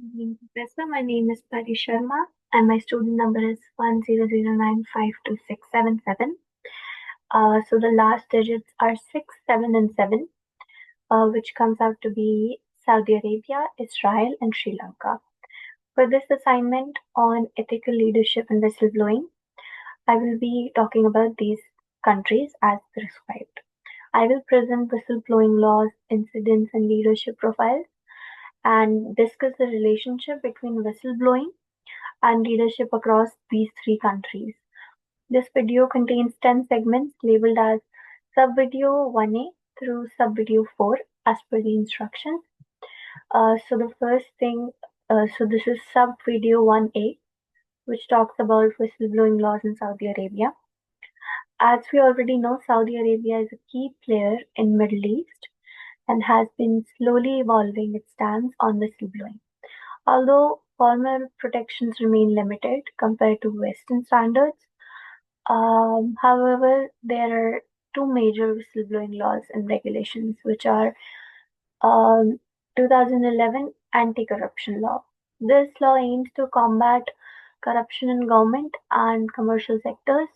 Evening, Professor. My name is Pari Sharma, and my student number is 1009526777. So the last digits are 6, 7, and 7, which comes out to be Saudi Arabia, Israel, and Sri Lanka. For this assignment on ethical leadership and whistleblowing, I will be talking about these countries as prescribed. I will present whistleblowing laws, incidents, and leadership profiles, and discuss the relationship between whistleblowing and leadership across these three countries. This video contains 10 segments labeled as Sub-Video 1A through Sub-Video 4 as per the instructions. So the first thing, so this is Sub-Video 1A, which talks about whistleblowing laws in Saudi Arabia. As we already know, Saudi Arabia is a key player in Middle East and has been slowly evolving its stance on whistleblowing. Although formal protections remain limited compared to Western standards, however, there are two major whistleblowing laws and regulations, which are um, 2011 Anti-Corruption Law. This law aims to combat corruption in government and commercial sectors.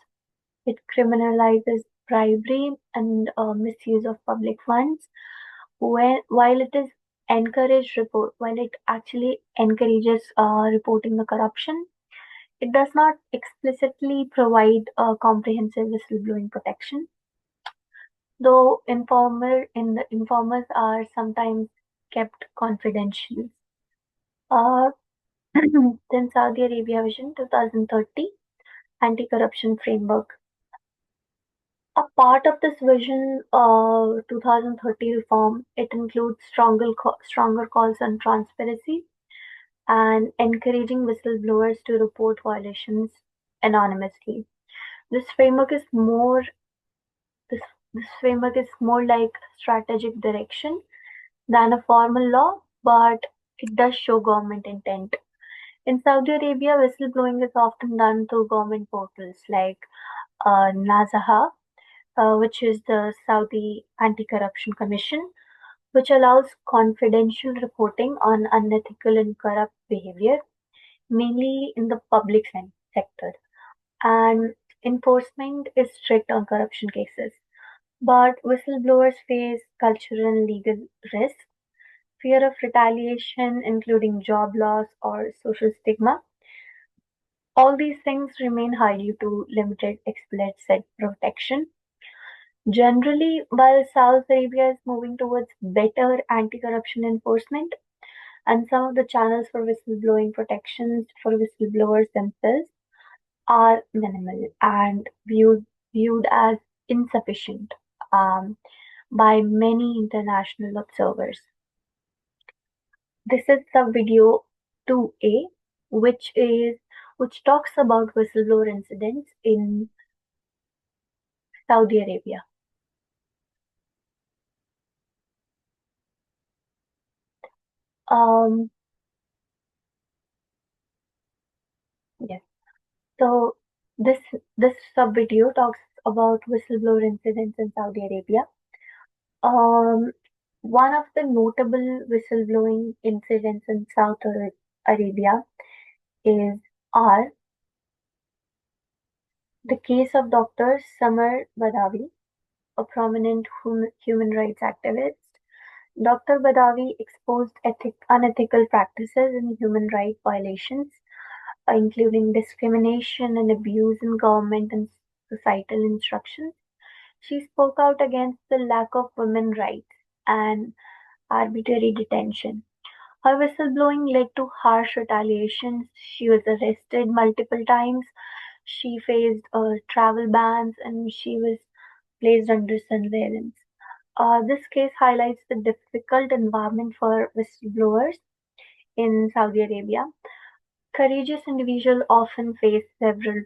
It criminalizes bribery and misuse of public funds. While it actually encourages reporting the corruption, it does not explicitly provide a comprehensive whistleblowing protection, though informers are sometimes kept confidential. Uh, then Saudi Arabia Vision 2030 Anti-Corruption Framework. A part of this vision, 2030 reform, it includes stronger calls on transparency and encouraging whistleblowers to report violations anonymously. This framework is more this, this framework is more like strategic direction than a formal law, but it does show government intent. In Saudi Arabia, whistleblowing is often done through government portals like Nazaha, which is the Saudi Anti-Corruption Commission, which allows confidential reporting on unethical and corrupt behavior, mainly in the public sector. And enforcement is strict on corruption cases. But whistleblowers face cultural and legal risks, fear of retaliation, including job loss or social stigma. All these things remain high due to limited explicit protection. Generally, while South Arabia is moving towards better anti corruption enforcement, and some of the channels for whistleblowing protections for whistleblowers themselves are minimal and viewed as insufficient by many international observers. This is the video 2A, which talks about whistleblower incidents in Saudi Arabia. Um, yes. So this sub video talks about whistleblower incidents in Saudi Arabia. Um, One of the notable whistleblowing incidents in Arabia is R, the case of Dr. Samar Badawi, a prominent human rights activist. Dr. Badawi exposed unethical practices and human rights violations, including discrimination and abuse in government and societal instructions. She spoke out against the lack of women rights and arbitrary detention. Her whistleblowing led to harsh retaliations. She was arrested multiple times. She faced travel bans and she was placed under surveillance. This case highlights the difficult environment for whistleblowers in Saudi Arabia. Courageous individuals often face several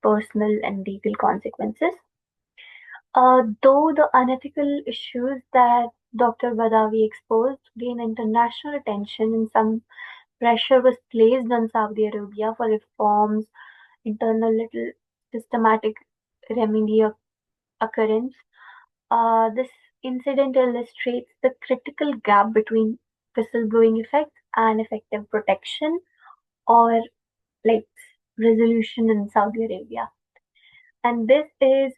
personal and legal consequences. Though the unethical issues that Dr. Badawi exposed gained international attention and some pressure was placed on Saudi Arabia for reforms, internal little systematic remedy occurrence. This incident illustrates the critical gap between whistleblowing effects and effective protection or like resolution in Saudi Arabia. And this is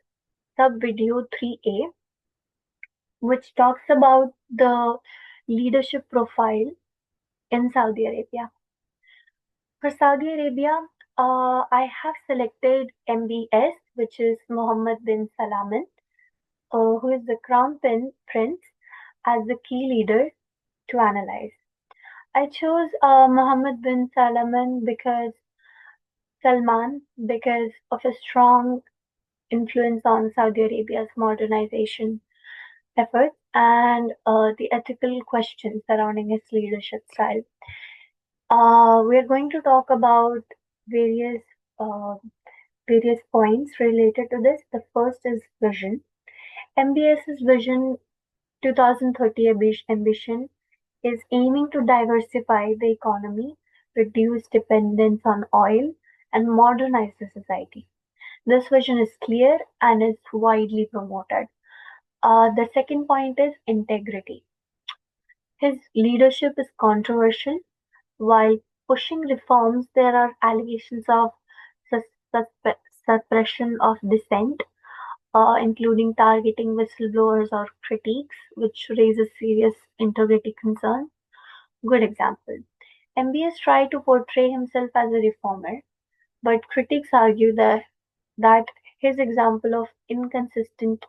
sub video 3A, which talks about the leadership profile in Saudi Arabia. For Saudi Arabia, I have selected MBS, which is Mohammed bin Salman, who is the prince, as the key leader to analyze. I chose Salman because of his strong influence on Saudi Arabia's modernization efforts and the ethical questions surrounding his leadership style. We are going to talk about various uh, various points related to this. The first is vision. MBS's vision 2030 ambition is aiming to diversify the economy, reduce dependence on oil, and modernize the society. This vision is clear and is widely promoted. The second point is integrity. His leadership is controversial. While pushing reforms, there are allegations of sus- suspe- suppression of dissent, including targeting whistleblowers or critiques, which raises serious integrity concerns. Good example. MBS tried to portray himself as a reformer, but critics argue that his example of inconsistent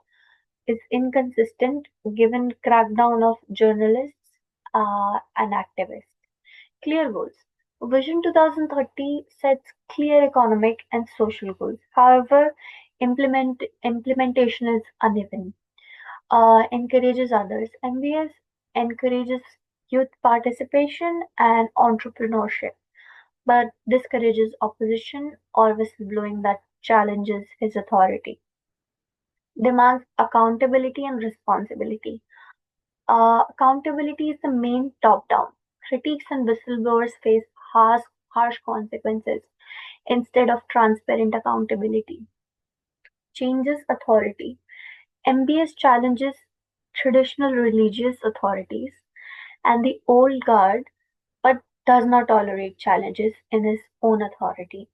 given crackdown of journalists and activists. Clear goals. Vision 2030 sets clear economic and social goals. However, implementation is uneven. Encourages others. MBS encourages youth participation and entrepreneurship, but discourages opposition or whistleblowing that challenges his authority. Demands accountability and responsibility. Accountability is the main top-down. Critiques and whistleblowers face harsh consequences instead of transparent accountability. Changes authority. MBS challenges traditional religious authorities and the old guard, but does not tolerate challenges in his own authority.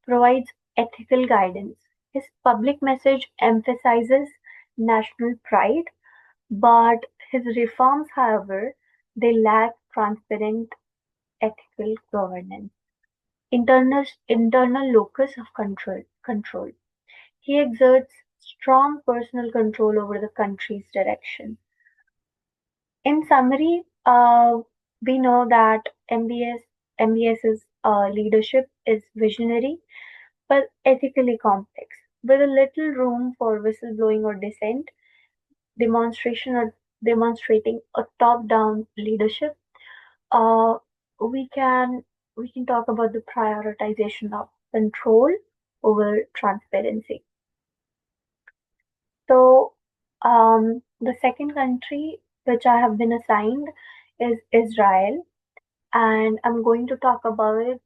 Provides ethical guidance. His public message emphasizes national pride, but his reforms, however, they lack transparent ethical governance. Internal locus of control. He exerts strong personal control over the country's direction. In summary, we know that MBS's leadership is visionary but ethically complex, with a little room for whistleblowing or dissent, demonstration or demonstrating a top-down leadership. Uh, we can we can talk about the prioritization of control over transparency. So, the second country which I have been assigned is Israel, and I'm going to talk about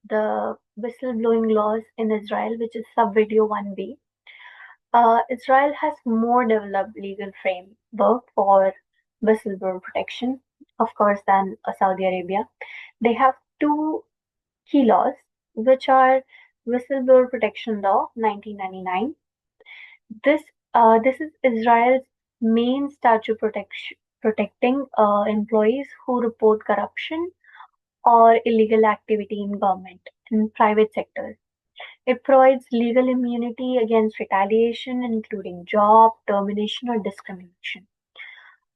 the whistleblowing laws in Israel, which is sub-video 1B. Israel has more developed legal framework for whistleblower protection, of course, than Saudi Arabia. They have two key laws, which are Whistleblower Protection Law 1999. This is Israel's main statute protecting employees who report corruption or illegal activity in government and private sectors. It provides legal immunity against retaliation, including job, termination, or discrimination.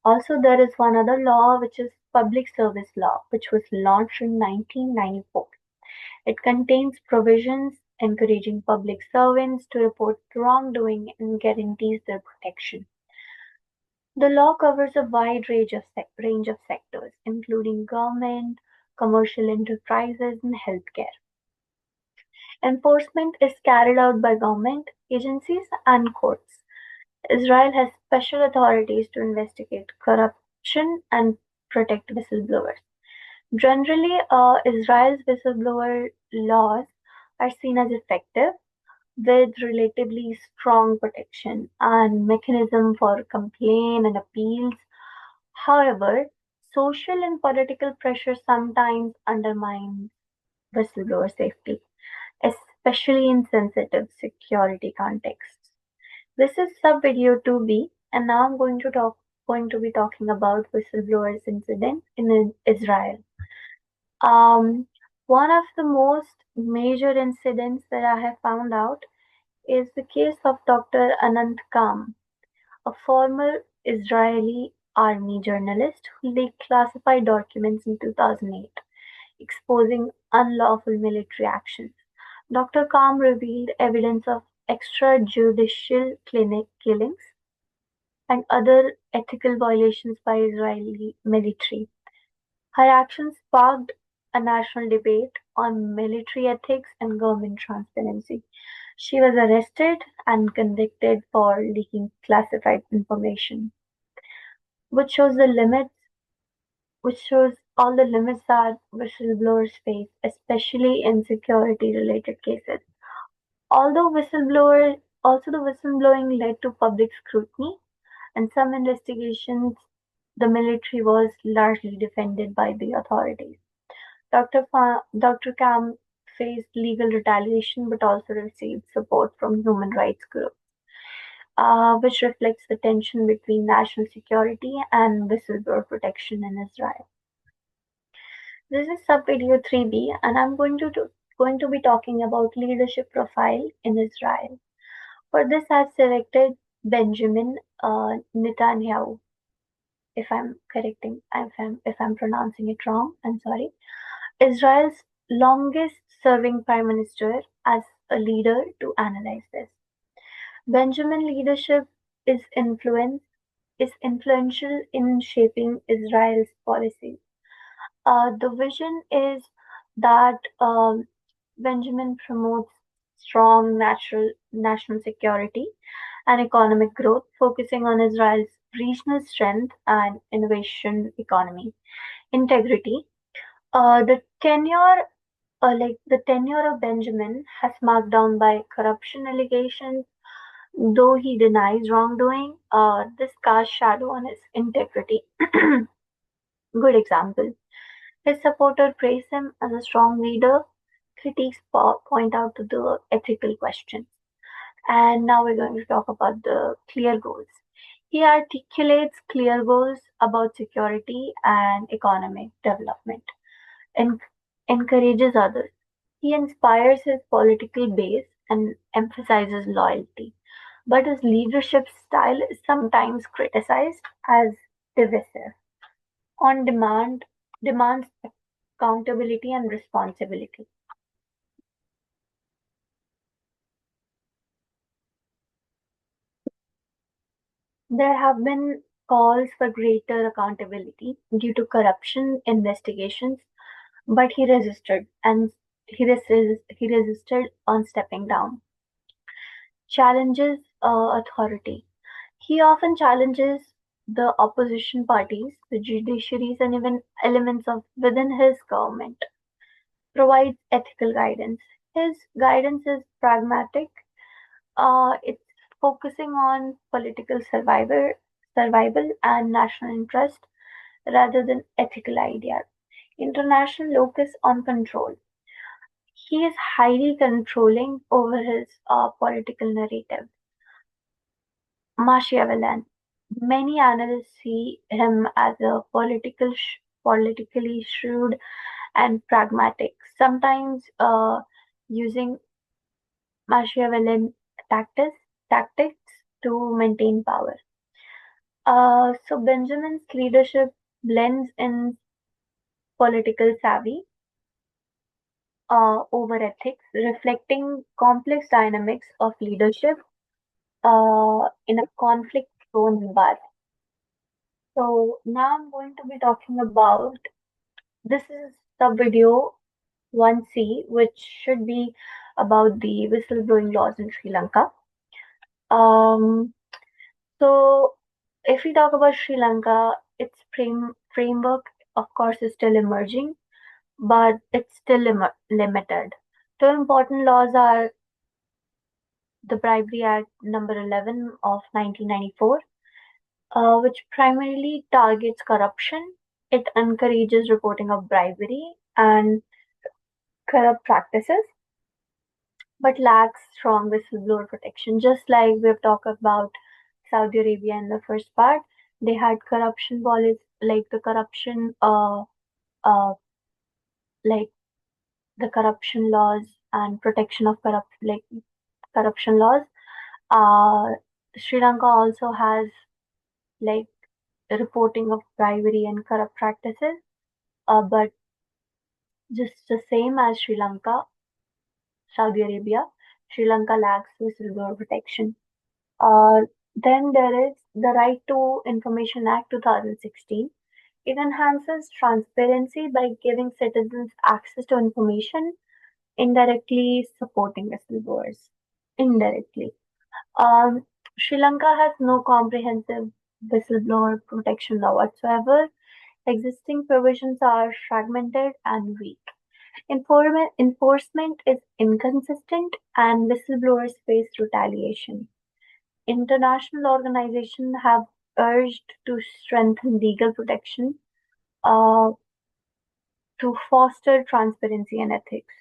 Also, there is one other law, which is Public Service Law, which was launched in 1994. It contains provisions encouraging public servants to report wrongdoing and guarantees their protection. The law covers a wide range of sectors, including government, commercial enterprises, and healthcare. Enforcement is carried out by government agencies and courts. Israel has special authorities to investigate corruption and protect whistleblowers. Generally, Israel's whistleblower laws are seen as effective, with relatively strong protection and mechanism for complaint and appeals. However, Social and political pressure sometimes undermine whistleblower safety, especially in sensitive security contexts. This is sub video 2B, and now I'm going to be talking about whistleblowers incident in Israel. Um, One of the most major incidents that I have found out is the case of Dr. Anant Kam, a former Israeli army journalist who leaked classified documents in 2008, exposing unlawful military actions. Dr. Kam revealed evidence of extrajudicial clinic killings and other ethical violations by Israeli military. Her actions sparked a national debate on military ethics and government transparency. She was arrested and convicted for leaking classified information, which shows the limits, which shows all the limits that whistleblowers face, especially in security-related cases. Also the whistleblowing led to public scrutiny, and some investigations, the military was largely defended by the authorities. Dr. Kam faced legal retaliation but also received support from human rights groups, which reflects the tension between national security and whistleblower protection in Israel. This is sub-video 3B, and I'm going to be talking about leadership profile in Israel. For this, I've selected Benjamin Netanyahu. If I'm pronouncing it wrong, I'm sorry. Israel's longest serving prime minister as a leader to analyze this. Benjamin leadership is influence is influential in shaping Israel's policies. The vision is that Benjamin promotes strong national security and economic growth, focusing on Israel's regional strength and innovation economy integrity. The tenure of Benjamin has marked down by corruption allegations. Though he denies wrongdoing, this casts shadow on his integrity. Good example. His supporters praise him as a strong leader. Critics point out to the ethical questions. And now we're going to talk about the clear goals. He articulates clear goals about security and economic development and encourages others. He inspires his political base and emphasizes loyalty, but his leadership style is sometimes criticized as divisive. On demand, demands accountability and responsibility. There have been calls for greater accountability due to corruption investigations, but he resisted on stepping down. Challenges authority. He often challenges the opposition parties, the judiciaries, and even elements of within his government. Provides ethical guidance. His guidance is pragmatic. It's focusing on survival and national interest rather than ethical ideas. International locus on control. He is highly controlling over his political narrative. Machiavellian. Many analysts see him as a politically shrewd and pragmatic, sometimes using Machiavellian tactics to maintain power. So Benjamin's leadership blends in political savvy over ethics, reflecting complex dynamics of leadership in a conflict-prone environment. So now I'm going to be talking about this is the video 1C, which should be about the whistleblowing laws in Sri Lanka. Um, so if we talk about Sri Lanka, its framework, of course, is still emerging, but it's still limited. Two important laws are the Bribery Act number 11 of 1994, which primarily targets corruption, It encourages reporting of bribery and corrupt practices, but lacks strong whistleblower protection. Just like we've talked about Saudi Arabia in the first part, they had corruption policies, like uh, like the corruption laws and protection of corruption laws. Uh, Sri Lanka also has like reporting of bribery and corrupt practices, but just the same as Sri Lanka, Saudi Arabia, Sri Lanka lacks whistleblower protection. Uh, then there is the Right to Information Act 2016. It enhances transparency by giving citizens access to information, indirectly supporting whistleblowers. Indirectly. Um, Sri Lanka has no comprehensive whistleblower protection law whatsoever. Existing provisions are fragmented and weak. Enforcement is inconsistent, and whistleblowers face retaliation. International organizations have urged to strengthen legal protection uh, to foster transparency and ethics.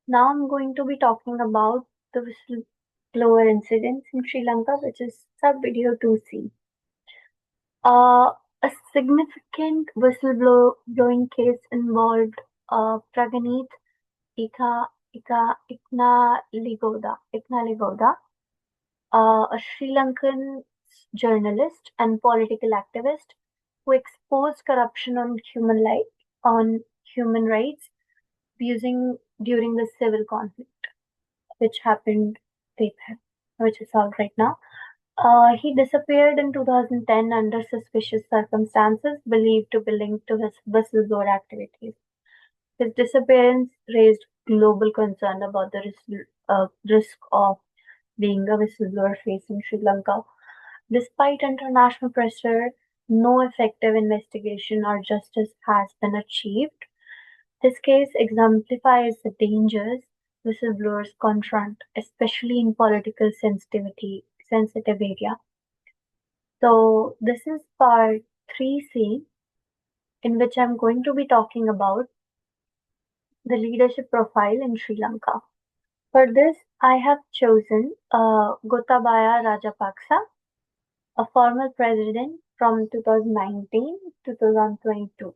Now I'm going to be talking about the whistleblower incidents in Sri Lanka, which is sub-video 2C. A significant whistleblowing case involved Praganith Iknaligoda, a Sri Lankan journalist and political activist who exposed corruption on human rights abusing during the civil conflict, which happened with him, which is solved right now. He disappeared in 2010 under suspicious circumstances, believed to be linked to his whistleblower activities. His disappearance raised global concern about the risk of being a whistleblower facing Sri Lanka. Despite international pressure, no effective investigation or justice has been achieved. This case exemplifies the dangers whistleblowers confront, especially in political sensitive area. So this is part 3C, in which I'm going to be talking about the leadership profile in Sri Lanka. For this, I have chosen Gotabaya Rajapaksa, a former president from 2019 to 2022,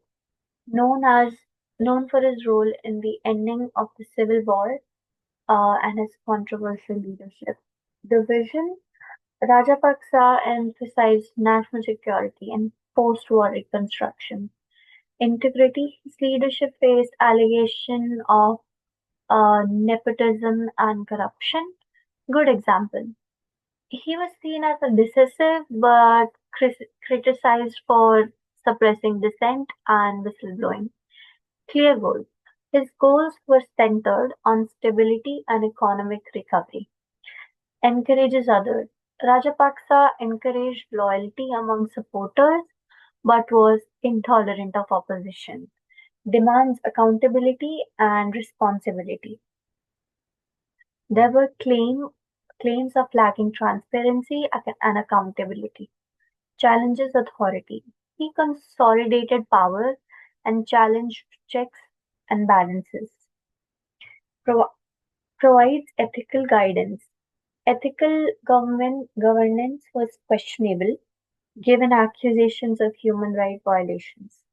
known as known for his role in the ending of the civil war and his controversial leadership. The vision: Rajapaksa emphasized national security and post-war reconstruction. Integrity: his leadership faced allegation of nepotism and corruption. Good example. He was seen as a decisive but criticized for suppressing dissent and whistleblowing. Clear goals. His goals were centered on stability and economic recovery. Encourages others. Rajapaksa encouraged loyalty among supporters but was intolerant of opposition. Demands accountability and responsibility. There were claims of lacking transparency and accountability. Challenges authority. He consolidated power and challenged checks and balances. Pro- Provides ethical guidance. Ethical government governance was questionable given accusations of human rights violations.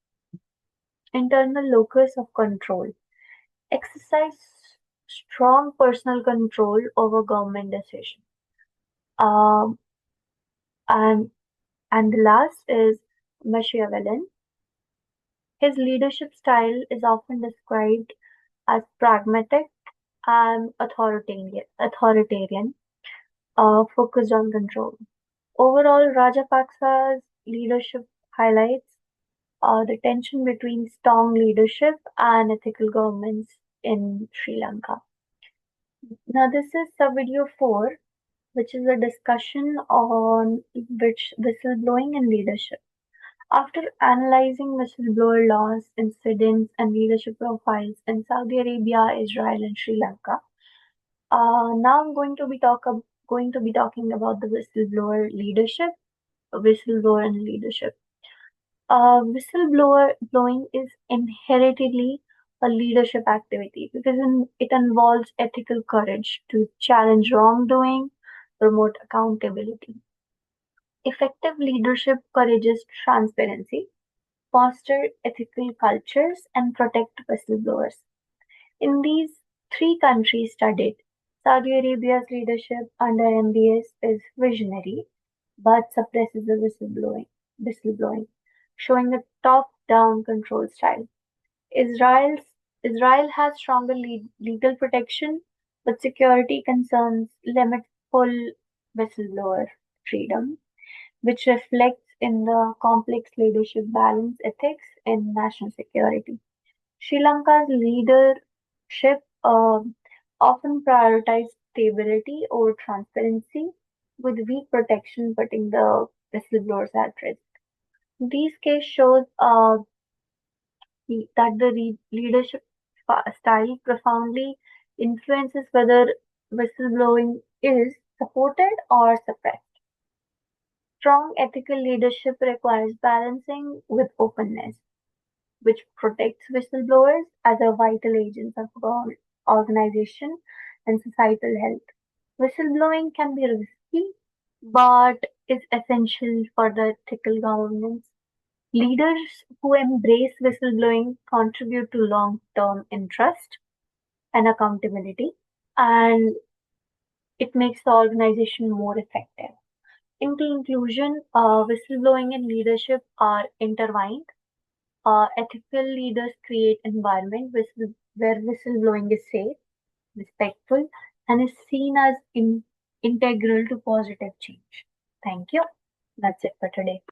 Internal locus of control. Exercise strong personal control over government decisions. Um, and the last is Machiavellian. His leadership style is often described as pragmatic and authoritarian, focused on control. Overall, Rajapaksa's leadership highlights the tension between strong leadership and ethical governments in Sri Lanka. Now, this is sub-video 4, which is a discussion on which whistleblowing and leadership. After analyzing whistleblower laws, incidents, and leadership profiles in Saudi Arabia, Israel, and Sri Lanka, now I'm going to be talking about the whistleblower and leadership. Whistleblower blowing is inherently a leadership activity because it involves ethical courage to challenge wrongdoing, promote accountability. Effective leadership encourages transparency, foster ethical cultures, and protect whistleblowers. In these three countries studied, Saudi Arabia's leadership under MBS is visionary but suppresses the whistleblowing, showing a top-down control style. Israel's Israel has stronger legal protection, but security concerns limit full whistleblower freedom, which reflects in the complex leadership balance ethics in national security. Sri Lanka's leadership often prioritized stability over transparency, with weak protection putting the whistleblowers at risk. These case shows that the leadership style profoundly influences whether whistleblowing is supported or suppressed. Strong ethical leadership requires balancing with openness, which protects whistleblowers as a vital agent of organization and societal health. Whistleblowing can be risky, but is essential for the ethical governance. Leaders who embrace whistleblowing contribute to long-term interest and accountability, and it makes the organization more effective. In conclusion, whistleblowing and leadership are intertwined. Ethical leaders create environment where whistleblowing is safe, respectful, and is seen as integral to positive change. Thank you. That's it for today.